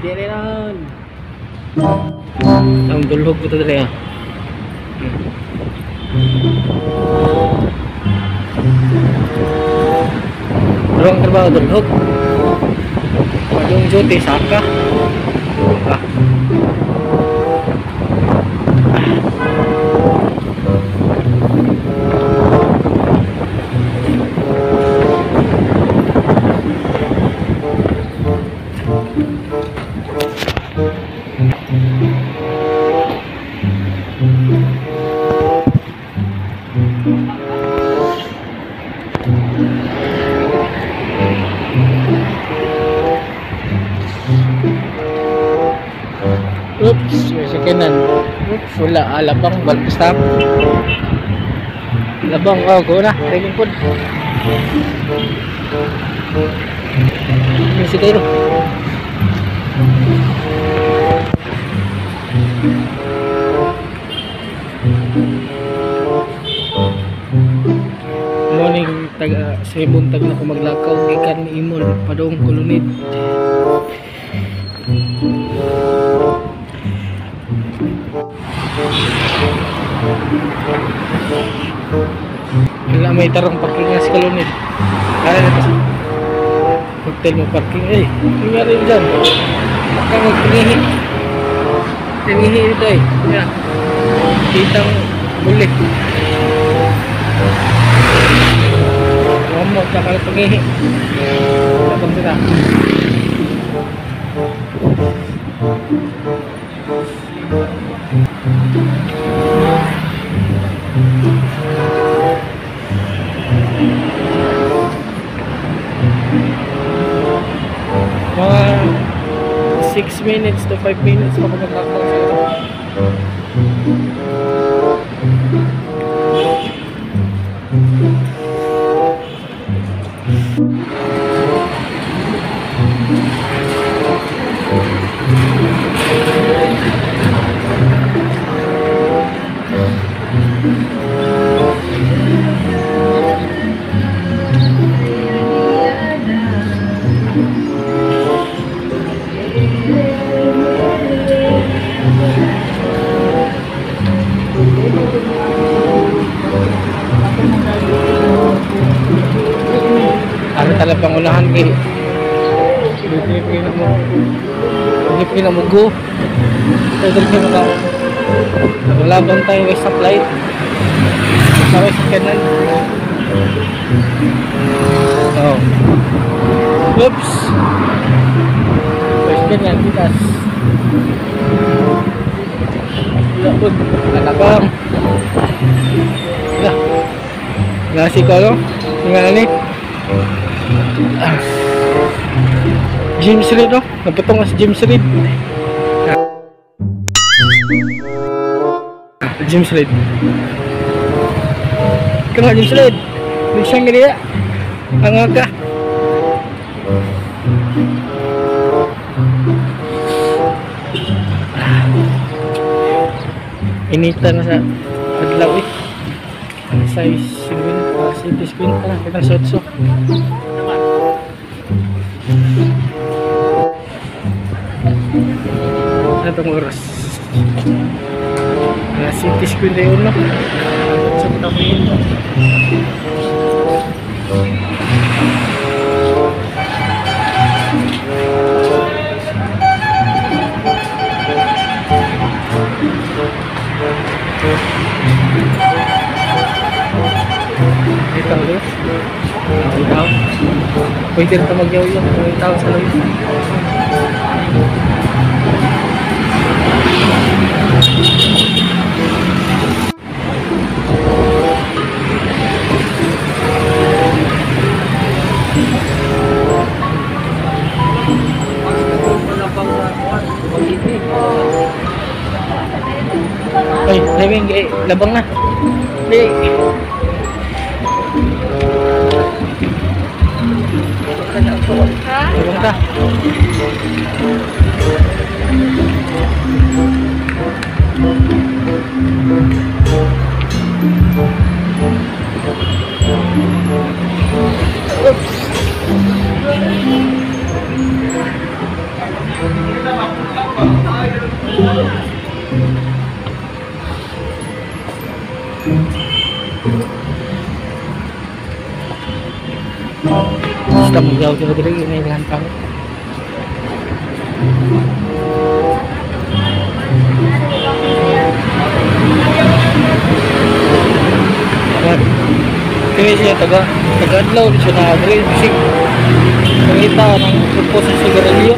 Sediaran. Ang dulhog ko to dali ah. Durang trabaho dulhog. Padung duty saka. Oops, sekinan. Oops, wala. Labang, bulb stop. Labang, oh, go na. Tingin po. Ini siguro. Morning, sa buntag na ko maglakaw. Ikan ni Imol, padong kulunit. Wala may tarong parking nga sa Kalunit. Kaya na ito hotel mo parking. Eh, nangyari dyan. Baka magpingihi. Pingihi ito eh. Kaya kitang bulik. Mamot na ka na pingihi. Tapang sila. Mga 6 minutes to 5 minutes pa maglakaw sa ito. Tala pangunahan kay Hindi na mugo. Pwede rin na laban tayo may supply. Sabay sa kanan. Oh. Oops. First ganyan, bitas. Lapod, alabang. Nasi ko, no? Tingnan ni. James Reid, no? Naputong nga si James Reid. James Reid. Ikaw nga, James Reid. May siyang ganyan. Ang ka. Inita na sa adlaw eh. Size 7, city screen pa lang. Kitang sotso. Itong oras. City screen na yun, no? Sa tabi yun, no? Ito ulit. Ikaw. Pwede rin ito magyaw-yaw. Ikaw sa loob. Ay, Lewing, labang na. Hey. Labang ka. Oops. Basta mag-gaw dito dito ini dengan kami. Kaya siya taga-adlaw siya na dili bisig. Nakita ng purpose sa sigarilyo.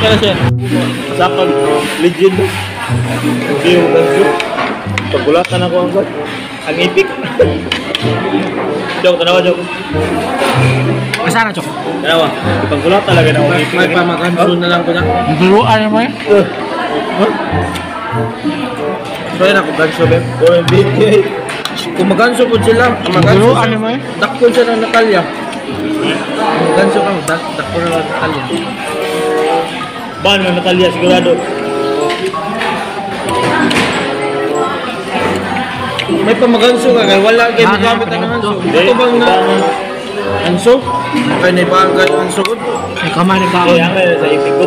Kaya siya Sapag legend. Hindi yung ganso. Pagulatan ako ang ipik. Jok, tanawa Jok. Masana Chok. Tanawa. Paggulat talaga na ako ipik. May pamaganso na lang ko na. Biruan mo eh. So yan ako ganso bem. OMBK. Kung maganso po sila, ang maganso Biruan mo eh. dakpon siya ng Natalia. Maganso ka, dakpon na ng Natalia. Ban ng Natalia sigurado. May pamaganso ka, kaya wala kayo magamit ang hanso. Ito bang na hanso? Kaya naibagay ang hanso ko. May kamay na kaon. Kaya nga sa ipik ko.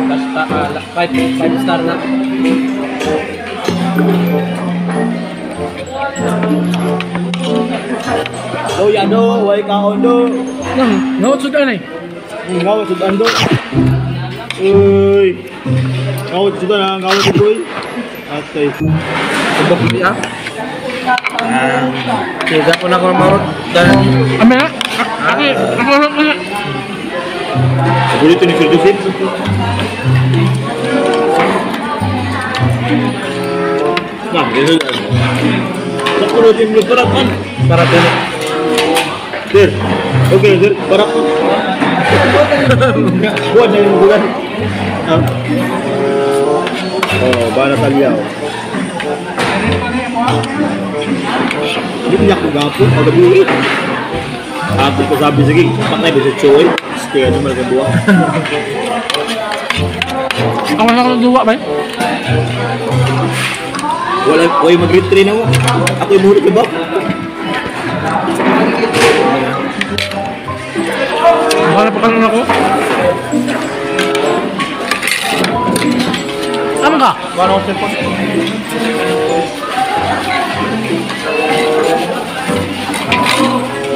Basta, 5 star na. Do yado, way kaon do. No, sudah nih. Ngawat sa ando. Uy. Ngawat sa na, ngawat sa boy. Atay. Subok hindi ah. Tiga ko na ko marot. Dan Ambil ya. Aku na. Siguro ito ni Firdusin. Nah, ganun lang. Sa puno din mo parapan. para din. Sir. Okay, sir. Parapan. Buat na yung bulan. Oh, bana talyaw. Hindi niya ko gapo. Pagabi. Ako ko sabi sige, patay ba sa choy? Kaya ano malaking buwa. Kamu nak dua, Bay? Wala ko yung mag-retrain ako. Ako yung muhuli ka ba? Wala pa kanon ako. Sama ka? Paano ko cellphone?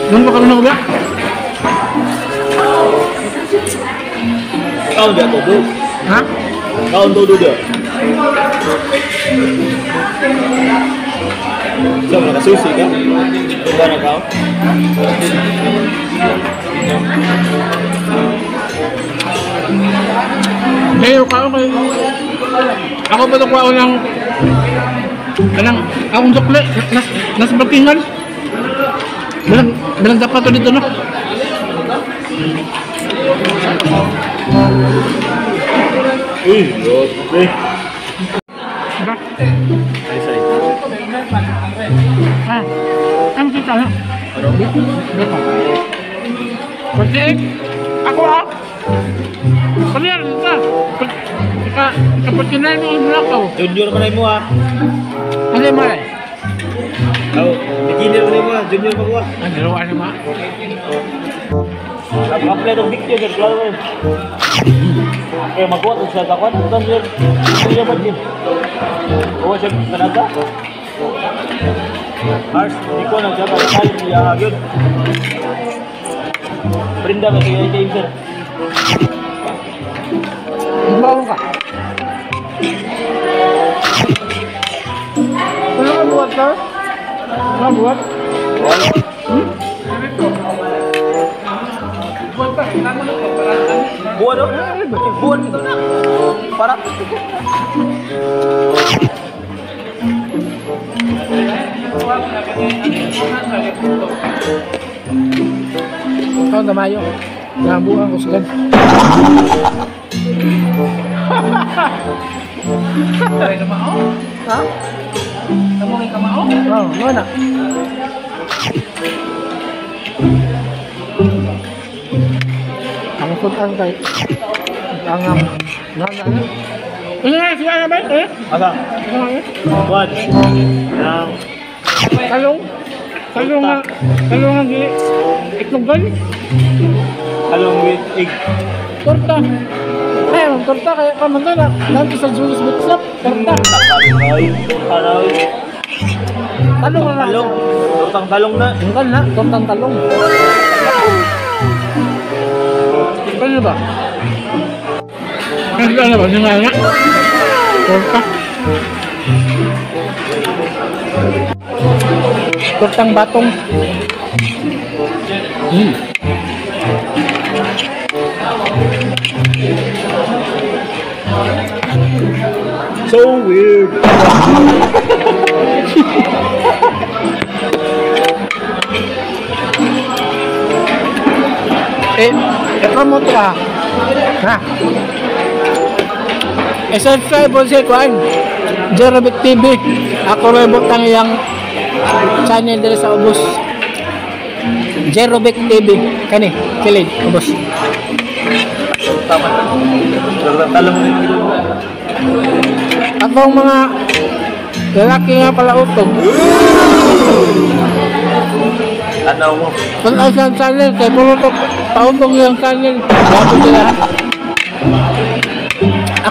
Doon pa kami na ba? Kau dia todo. Ha? Kau todo dia. Siapa nak susi kan? Coba nak kau. Ngayon ka ako kayo. Ako ba ito ko ako ng akong sukli nasa parkingan. Bilang dapat to dito no. Okay. Diba? Ay say. Ah, ano kita na? Dito. Kasi ako kalian kita. Kapag kinain mo ang ako. Junior mana mo ah? Ano mo eh? Kau beginner mana mo? Junior pa ko ah. Ano mo? Apply dong dikti kan kalau. Magawa to sa takwan, bukan sir. Iya batin. Oh, siya kanada. Ars, di ko na jaba kay ya gyud. Brinda ba kay team sir? Mau ka? Ano ka buat ka? Ano buat? Buat dong. Buat itu nak. Parah. Kau na mayo. Nabuhan ko sa Ha? Namungin ka mao? Oo, mana? Ang kutan kay angam. Nana. Ini siya ba? Asa? Buat. Yang Kalong. Kalong ang iklogan. kalong with egg. Torta. Ay, ang torta kaya ka man na. Nanti sa Julius Bookshop, torta. Ay, talong. Talong na. Talong. Tortang talong na. Bukan na, tortang talong. Ano ba? Ano ba? Ano nga? Torta. Tortang batong. So weird. I-promote ka. Ha? I-subscribe po si Kwan. Jerobit TV. Ako rin butang iyang channel dito sa Ubus. Jerobit TV. Kani, kilid, Ubus. Tama. Tortang talong na. Ako ang mga lalaki nga pala utog. Ano mo? Kung ay siyang channel, kaya puro pautong yung channel. Dapat sila.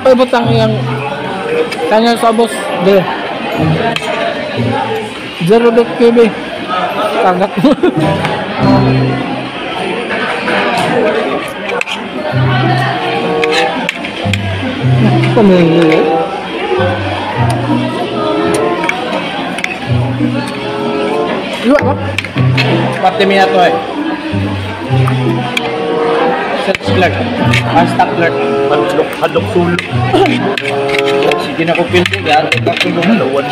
Ako ibutang yung channel sa Ubus. Dito. Jerobit TV. Kagat mo. Pamilya. Luwag ba? Pati miya to eh. Search clerk. Hashtag clerk. Hadlok sul. Sige na ko pilto. Yan. Ito yung halawan.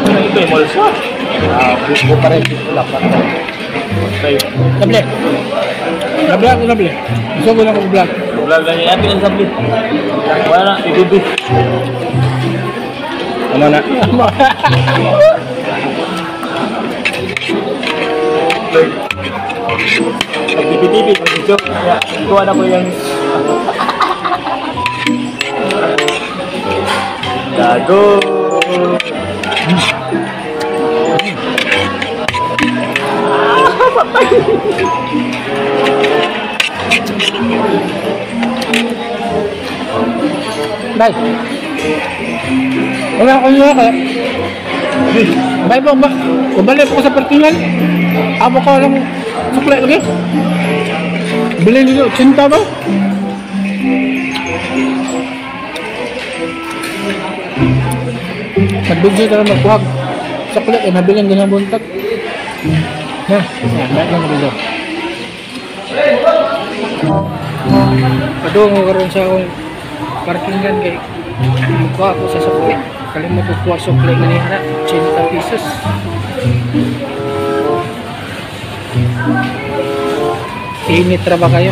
Ano ito yung malsa? Gusto pa rin. Wala pa. Sabli. Sabli. Gusto ko lang ko vlog. Vlog lang yan. Pinang sabli. Wala na. Ibibig. Ano na? Nag-TV-TV. Kaya ikuha na ko yung gago. Nay. Wala ko nyo kaya. Bay ba? Kubalik ko sa parkingan. Abo ko lang sukle lagi. Bilhin nyo 80 ba? Magbigay ka lang magkuhag. Sukle eh, mabiling ganyan buntag. Nah, baik lang dulu. Aduh, karon sa akong parkingan kay kuha ako sa sukle. Kalimut ko kuha sukle nga niya 80 pesos. Init ra ba kayo?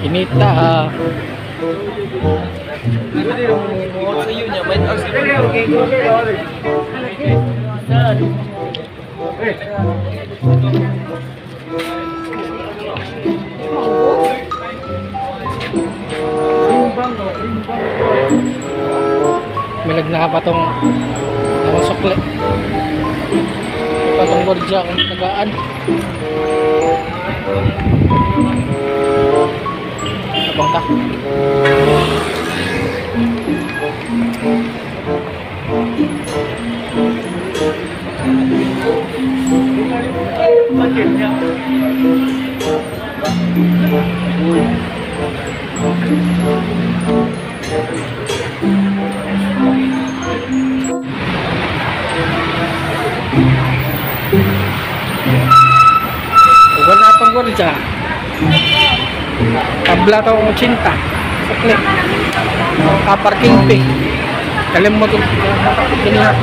Inita ha. Milag na pa tong sukle. Patong borja kung tagaan. Abang tak. Bukan apa gurja. Tabla tau cinta. Sukle. Parking fee. Kalian mau tuh ini ya.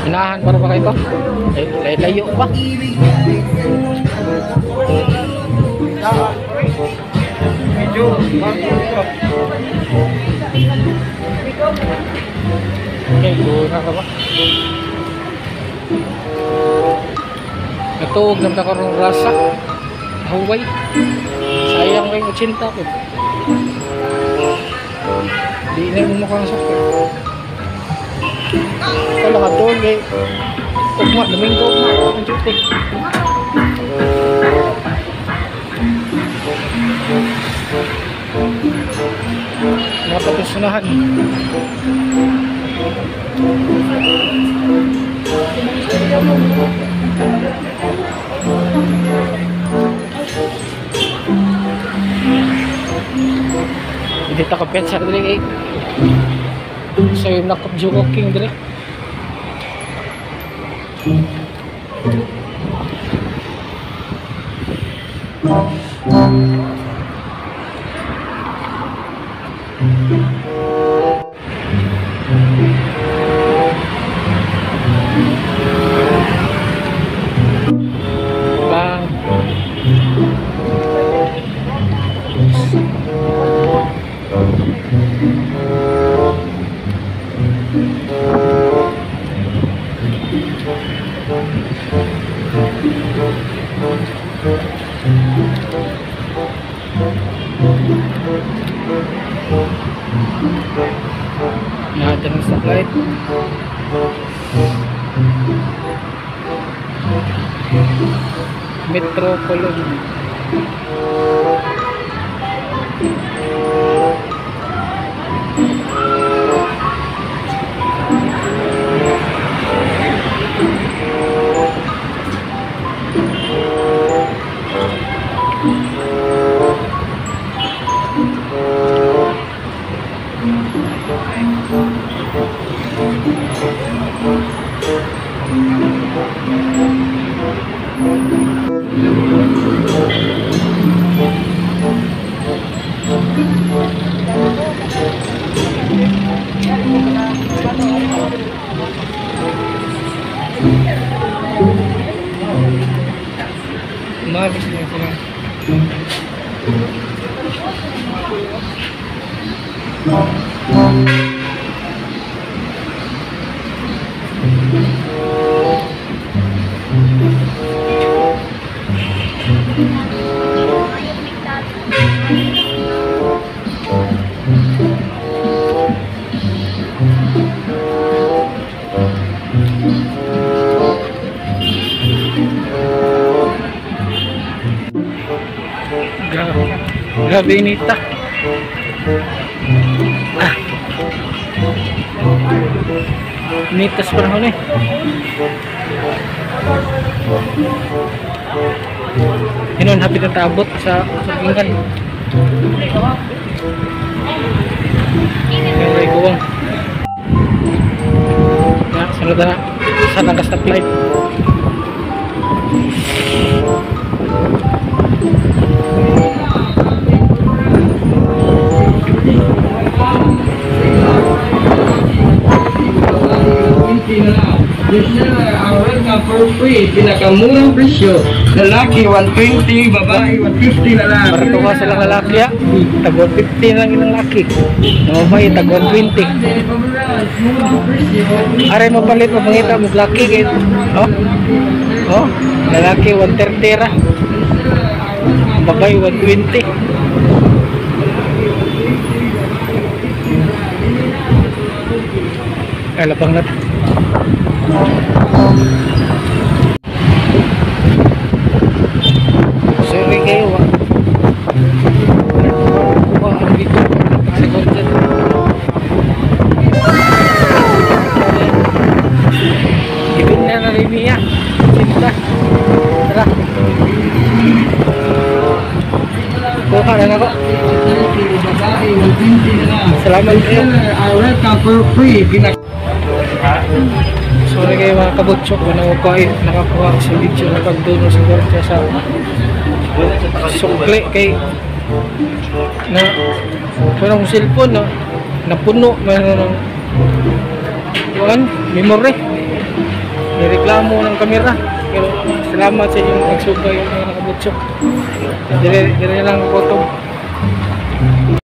Hinahan baru pakai itu. Layo pa. Okay, guna ka ba? Ito, huwag naman karong rasa. Huway. Sayang kayong 80 ko. Di na yung mukhang sakit. Kalau ka doon, kay ugma, Domingo ugma. Ang jutik. Napatusunahan. Hindi ta kapit sa dili eh. So yung nakap joking dili. Natin ang stoplight. Metro Colon. natin sila. Grabe inita. Initas panahon eh. Inon hapit na taabot sa pinggan. May kuwang. Ya, sunod na sa tangkas na flight. For free, pinakamurang presyo. Lalaki 120, babae 150 na lang. Paratuha silang lalaki ya. Tag 150 lang ilang laki. Babae tag 120. Aray mo palit mo pangita mo laki kay. Oh. Oh, lalaki 130 ra. Babae 120. Lapang na. Sorry kayo ang dito sa content. Ibig na rin niya. Cinta. Tara. Kuha na ako. Salamat kayo. Welcome for free. Sorry kayo mga kabutsok, nakakuha sa video na pagduno sa kwarta sa sukli kay na parang cellphone na napuno, mayroon ng memory, nireklamo ng kamera. Pero salamat sa inyong nagsugay mga kabutsok. Dire lang photo.